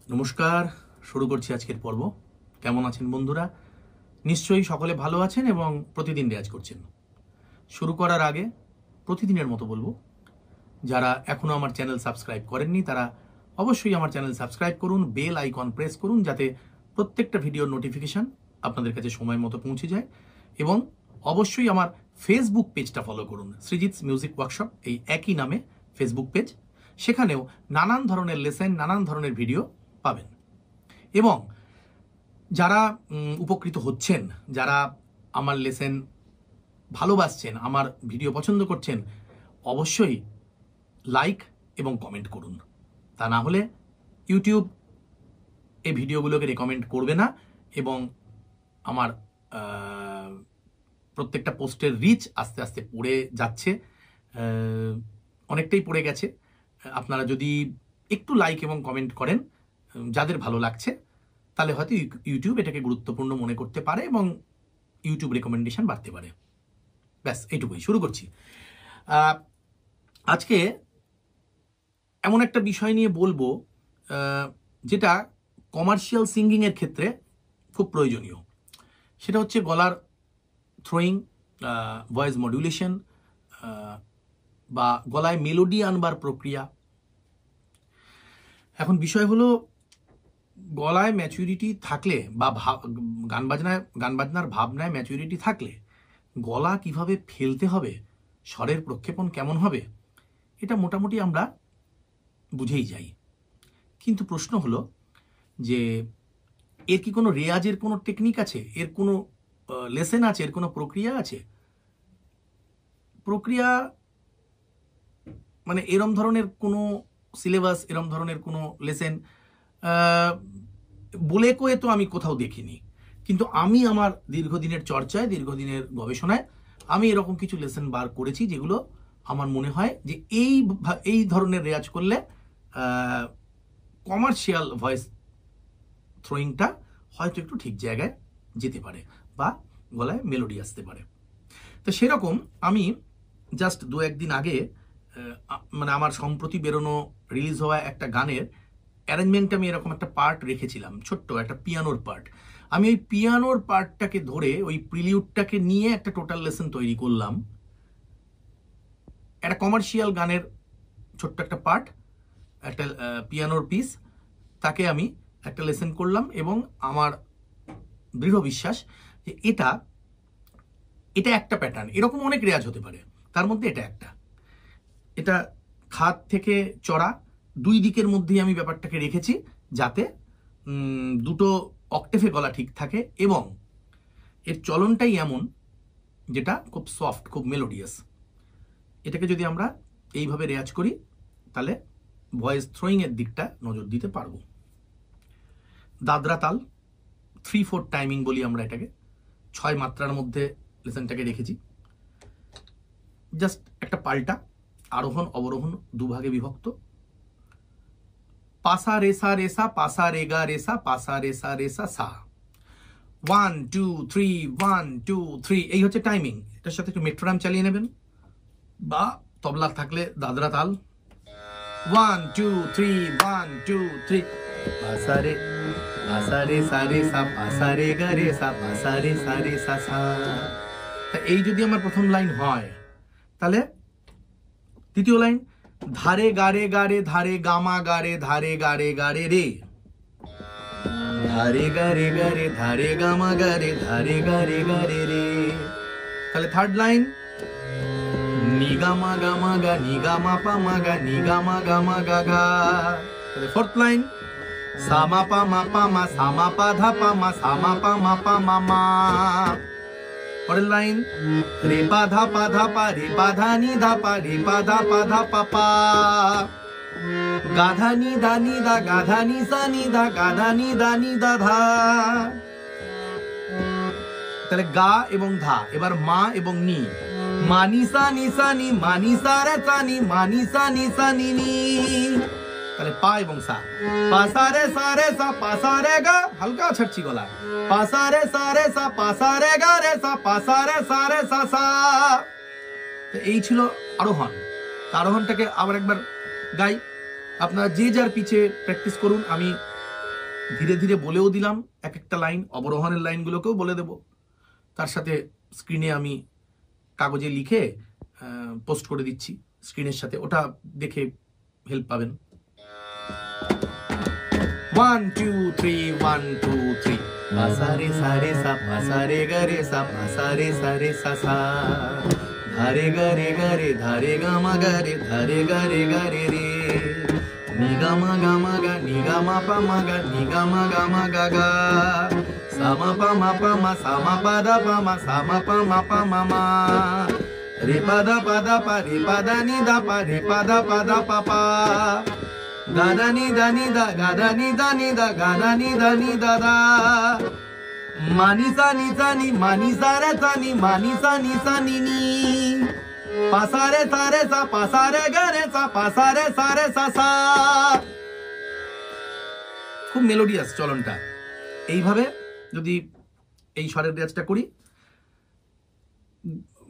নমস্কার, শুরু করছি আজকের পর্ব। কেমন আছেন বন্ধুরা? নিশ্চয়ই সকলে ভালো আছেন এবং প্রতিদিন রেয়াজ করছেন। শুরু করার আগে প্রতিদিনের মতো বলবো, যারা এখনো আমার চ্যানেল সাবস্ক্রাইব করেননি তারা অবশ্যই আমার চ্যানেল সাবস্ক্রাইব করুন, বেল আইকন প্রেস করুন, যাতে প্রত্যেকটা ভিডিওর নোটিফিকেশন আপনাদের কাছে সময় মতো পৌঁছে যায়। এবং অবশ্যই আমার ফেসবুক পেজটা ফলো করুন, সৃজিতস মিউজিক ওয়ার্কশপ, এই একই নামে ফেসবুক পেজ। সেখানেও নানান ধরনের লেসন, নানান ধরনের ভিডিও পাবেন। এবং যারা উপকৃত হচ্ছেন, যারা আমার লেসন ভালোবাসছেন, আমার ভিডিও পছন্দ করছেন, অবশ্যই লাইক এবং কমেন্ট করুন। তা না হলে ইউটিউব এই ভিডিওগুলোকে রেকমেন্ড করবে না এবং আমার প্রত্যেকটা পোস্টের রিচ আস্তে আস্তে পড়ে যাচ্ছে, অনেকটাই পড়ে গেছে। আপনারা যদি একটু লাইক এবং কমেন্ট করেন, যাদের ভালো লাগছে, তাহলে হয়তো ইউটিউব এটাকে গুরুত্বপূর্ণ মনে করতে পারে এবং ইউটিউব রেকমেন্ডেশন বাড়তে পারে। ব্যাস, এইটুকুই। শুরু করছি। আজকে এমন একটা বিষয় নিয়ে বলবো যেটা কমার্শিয়াল সিঙ্গিংয়ের ক্ষেত্রে খুব প্রয়োজনীয়। সেটা হচ্ছে গলার থ্রোয়িং, ভয়েস মডুলেশন বা গলায় মেলোডি আনবার প্রক্রিয়া। এখন বিষয় হলো, গলায় ম্যাচুরিটি থাকলে বা গান বাজনার ভাবনায় ম্যাচুরিটি থাকলে গলা কিভাবে ফেলতে হবে, স্বরের প্রক্ষেপণ কেমন হবে, এটা মোটামুটি আমরা বুঝেই যাই। কিন্তু প্রশ্ন হলো যে এর কি কোনো রেয়াজের কোনো টেকনিক আছে, এর কোনো লেসন আছে, এর কোনো প্রক্রিয়া আছে? প্রক্রিয়া মানে এরম ধরনের কোনো সিলেবাস, এরম ধরনের কোনো লেসন বলে কয়ে তো আমি কোথাও দেখিনি। কিন্তু আমি আমার দীর্ঘদিনের চর্চায়, দীর্ঘদিনের গবেষণায় আমি এরকম কিছু লেসন বার করেছি, যেগুলো আমার মনে হয় যে এই ধরনের রেয়াজ করলে কমার্শিয়াল ভয়েস থ্রোয়িংটা হয়তো একটু ঠিক জায়গায় যেতে পারে বা গলায় মেলোডি আসতে পারে। তো সেরকম আমি জাস্ট 2-1 দিন আগে মানে আমার সম্প্রতি বেরোনো, রিলিজ হওয়া একটা গানের অ্যারেঞ্জমেন্টে আমি এরকম একটা পার্ট রেখেছিলাম, ছোট্ট একটা পিয়ানোর পার্ট। আমি ওই পিয়ানোর পার্টটাকে ধরে ওই প্রিলিউডটাকে নিয়ে একটা টোটাল লেসন তৈরি করলাম। একটা কমার্শিয়াল গানের ছোট্ট একটা পার্ট, একটা পিয়ানোর পিস, তাকে আমি একটা লেসন করলাম। এবং আমার দৃঢ় বিশ্বাস যে এটা একটা প্যাটার্ন। এরকম অনেক রেয়াজ হতে পারে, তার মধ্যে এটা খাদ থেকে চড়া দুই দিকের মধ্যেই আমি ব্যাপারটাকে রেখেছি, যাতে দুটো অক্টেভে গলা ঠিক থাকে এবং এর চলনটাই এমন যেটা খুব সফট, খুব মেলোডিয়াস। এটাকে যদি আমরা এইভাবে রেয়াজ করি, তাহলে ভয়েস থ্রোয়িং এর দিকটা নজর দিতে পারবো। দাদরা তাল 3/4 টাইমিং বলি আমরা এটাকে, 6 মাত্রার মধ্যে লেসনটাকে রেখেছি। জাস্ট একটা পাল্টা, আরোহণ অবরোহণ দুভাগে বিভক্ত। পাসা রেসা রেসা, পাসা রেগা রেসা, পাসা রেসা রেসা সা, 1 2 3 1 2 3, এই হচ্ছে টাইমিং। এটার সাথে একটু মেট্রোনম চালিয়ে নেবেন, বা তবলা থাকলে দাদরা তাল। 1 2 3 1 2 3, পাসা রে সা রে সা, পাসা রে গা রে সা, পাসা রে সা রে সা সা। এই যদি আমার প্রথম লাইন হয়, তাহলে দ্বিতীয় লাইন ধারে গারে গারে, ধারে গামা গারে, ধারে গারে গারে রে, ধারে গারে গারে, ধারে গামা গারে, ধারে গারে গারে রে। তাহলে থার্ড লাইন নিগামা গামা গা, নিগামা পামা গা, নিগামা গামা গা গা। তাহলে ফোর্থ লাইন সামা পামা পামা, সামা পা ধা পামা, সামা পামা পামা মা। পরের লাইন রে পা ধা পা, রে পা ধা নি ধা পা, রে পা ধা পা পা, গাধা নি দা নি দা, গাধা নি সা নি দা, গাধা নি দা নি দা ধা। তাহলে গা এবং ধা। এবার মা এবং নি, মানিসা নিসা নি, মানিসা রে সা নি, মানিসা নিসা নি নি। তাহলে পা এবং সা, পাসা রে সা রে সা, পাসা রে গা, হালকা ছাড়ছি গলা, পাসা রে সা রে সা, পাসা রে গা রে সা, পাসা রে সা রে সা সা। এই ছিল আরোহণ। আরোহণটাকে আবার একবার গাই, আপনারা যে যার পিছে প্র্যাকটিস করুন। আমি ধীরে ধীরে বলেও দিলাম এক একটা লাইন, অবরোহণের লাইনগুলোকেও বলে দেব, তার সাথে স্ক্রিনে আমি কাগজে লিখে পোস্ট করে দিচ্ছি স্ক্রিনের সাথে, ওটা দেখে হেল্প পাবেন। 1 2 3 1 2 3 পা রে সা রে সা পা সা রে গা রে সা পা সা রে সা রে সা সা ধা রে গা রে ধা রে গা মা গা রে ধা রে গা রে রে নি গা মা গা নি গা মা পা মা গা নি গা মা গা গা সা মা পা মা সা মা পা দা পা মা মা রে পা দা পা রে পা দা নি দা পা পা ga da ni da ni da ga da ni da ni da ga da ni da ni da da ma ni sa ni ma ni sa re sa ni ma ni sa ni ni pa sa re ga re sa pa sa re sa sa। খুব melodious চলনটা। এইভাবে যদি এই স্বরের রেয়াজটা করি,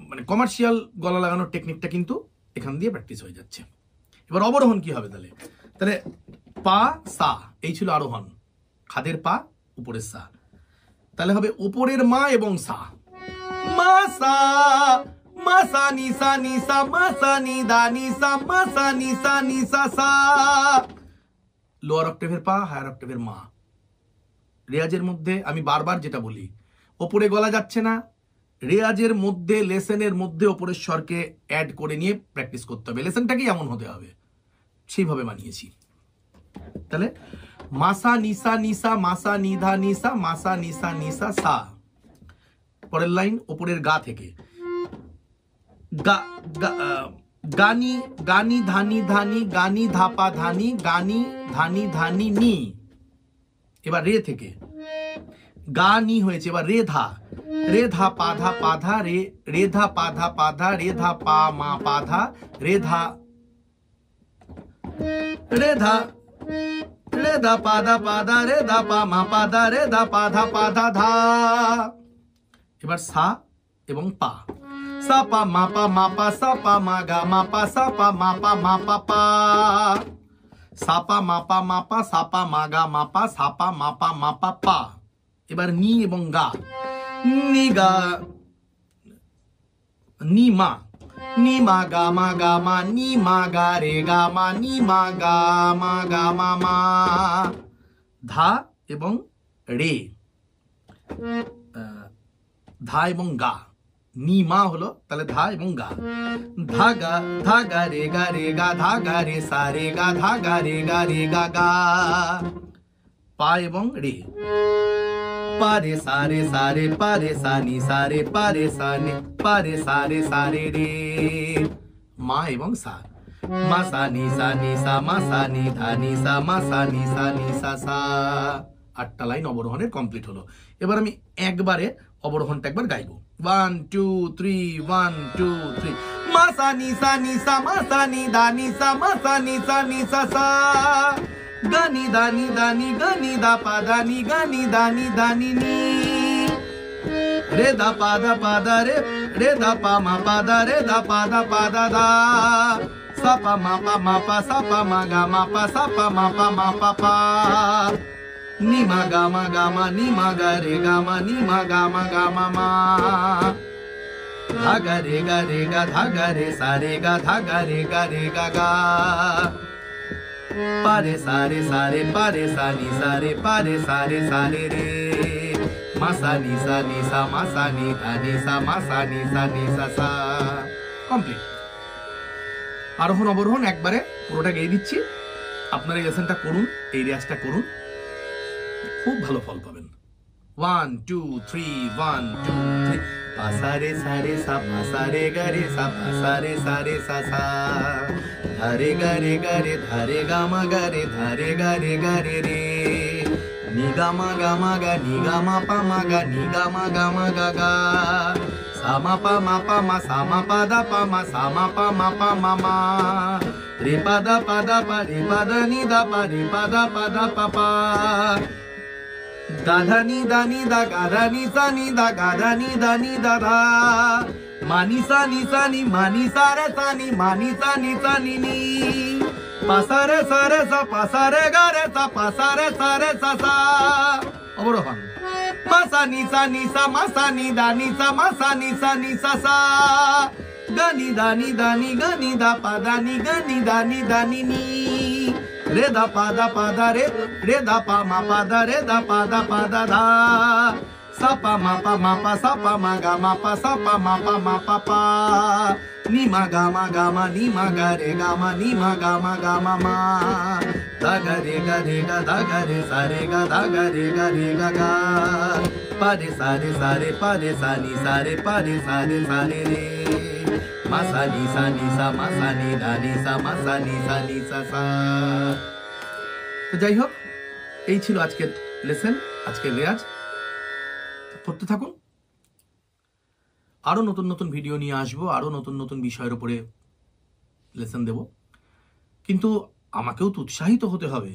মানে commercial গলা লাগানোর টেকনিকটা কিন্তু এখান দিয়ে প্র্যাকটিস হয়ে যাচ্ছে। এবার অবরোহণ কি হবে তাহলে? তাহলে পা সা এই ছিল আরোহণ, খাদের পা উপরের সা, তাহলে হবে উপরের মা এবং সা, মা সা নি সা মা সা নি দা নি সা মা সা নি সা সা। লোয়ার অক্টেভের পা, হায়ার অক্টেভের মা। রেয়াজের মধ্যে আমি বারবার যেটা বলি, ওপরে গলা যাচ্ছে না, রেয়াজের মধ্যে লেসেনের মধ্যে ওপরের স্বরকে অ্যাড করে নিয়ে প্র্যাকটিস করতে হবে। লেসেনটাকেই এমন হতে হবে, সেইভাবে বানিয়েছি। তাহলে মাসা নিসা মাসা নিধা নিসা মাসা নিসা সা। পরের লাইন ওপরের গা থেকে, গানি ধানি গানি ধাপা ধানি গানি ধানি নি। এবার রে থেকে গা নি হয়েছে, এবার রে ধা পাধা রে ধা পাধা রে ধা পা মা পাধা রে ধা পাদা রে ধা পা মা পাদা রে ধা পাধা ধা। এবার সা এবং পা, সা পা সা পা মা গা মা পা সা পা পা সা পা সা পা মা গা মা পা সা পা পা। এবার নি এবং গা, নি গা নি মা গা মা নি মা গা রে গা মা নি মা গা মা ধা এবং রে, ধা এবং গা, নি মা হলো, তাহলে ধা এবং গা, ধা গা রে গা ধা গা রে সা রে গা ধা গা রে গা গা। পা এবং রে, পা রে সা রে পা রে সা নি পা রে সা রে মা এবং সা, মা সা নি মা সা নি ধা নি সা মা সা নি সা। 8টা লাইন অবরোহণের কমপ্লিট হলো। এবার আমি একবারে অবরোহণটা একবার গাইবো। 1 2 3 1 2 3 মা সা নি মা সা নি ধা নি সা মা সা নি সা সা। গানি দানি গানি দা পা দানি গানি দানি নি রে দা পাদা রে দা পা মা পাদা রে দা পাদা দা সা পা মা পা সা পা মা গা মা পা সা পা মা পা নি মা গা নি মা গা রে গা মা নি মা গা মা ধা গা রে ধা গা রে সা রে গা ধা গা রে গা পারে সারে পা রে সা রে রে মা সা নি মা সা নি ধা নি সা মা সা নি সা। কমপ্লিট। আরোহণ অবরোহণ একবারে পুরোটা গেয়ে দিচ্ছি। আপনারা এই লেসনটা করুন, এই রেয়াজটা করুন, খুব ভালো ফল পাবেন। 1 2 3 1 2 3 পা সা রে সা পা সা রে গা রে সা পা সা রে সা সা ধা রে গা রে ধা রে গা মা রে ধা রে গা রে নি গা মা নি গা মা পা মা গা নি গা মা গা গা সা মা পা মা সা মা পা দা পা মা সা মা পা মা রে পা দা পা রে পা দা নি দা পা রে পা দা পা পা দা ধা নি দা গা ধা নি সা নি দা গা ধা নি দা ধা মানি সা নি সা নি মানি সা রে সা নি মানি সা নি সা নি নি পাসা রে সা রে সা পাসা রে গা রে সা পাসা রে সা রে সা সা অবরোহণ মাসা নি সা মাসা নি দা নি সা মাসা নি সা সা গনি দানি দানি গনি দা পা দানি গনি দানি দানি নি রে দা পা দা রে দা পা দা দা sa pa ma pa sa pa ma ga ma pa sa pa ma pa ni ma ga ni ma ga re ni ma ga ma da ga re ga da ga re sa re ga da ga re ga pa de sa re pa de sa ni sa re pa de sa re re ma sa ni sa ma sa ni da ni sa ma sa ni sa sa তো যাই হোক এই ছিল আজকের lesson আজকের রেয়াজ করতে থাকুন আরো নতুন নতুন ভিডিও নিয়ে আসবো আরো নতুন নতুন বিষয়ের উপরে লেসন দেব কিন্তু আমাকেও তো উৎসাহিত হতে হবে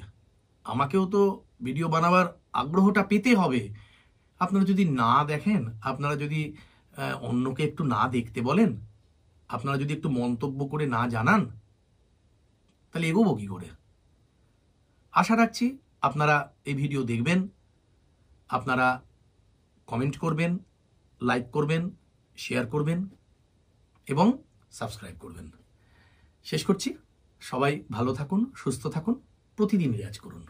আমাকেও তো ভিডিও বানাবার আগ্রহটা পেতে হবে আপনারা যদি না দেখেন আপনারা যদি অন্যকে একটু না দেখতে বলেন আপনারা যদি একটু মন্তব্য করে না জানান তাহলে এগোবো কি করে আশা রাখছি আপনারা এই ভিডিও দেখবেন আপনারা কমেন্ট করবেন লাইক করবেন শেয়ার করবেন এবং সাবস্ক্রাইব করবেন শেষ করছি সবাই ভালো থাকুন সুস্থ থাকুন প্রতিদিন রেয়াজ করুন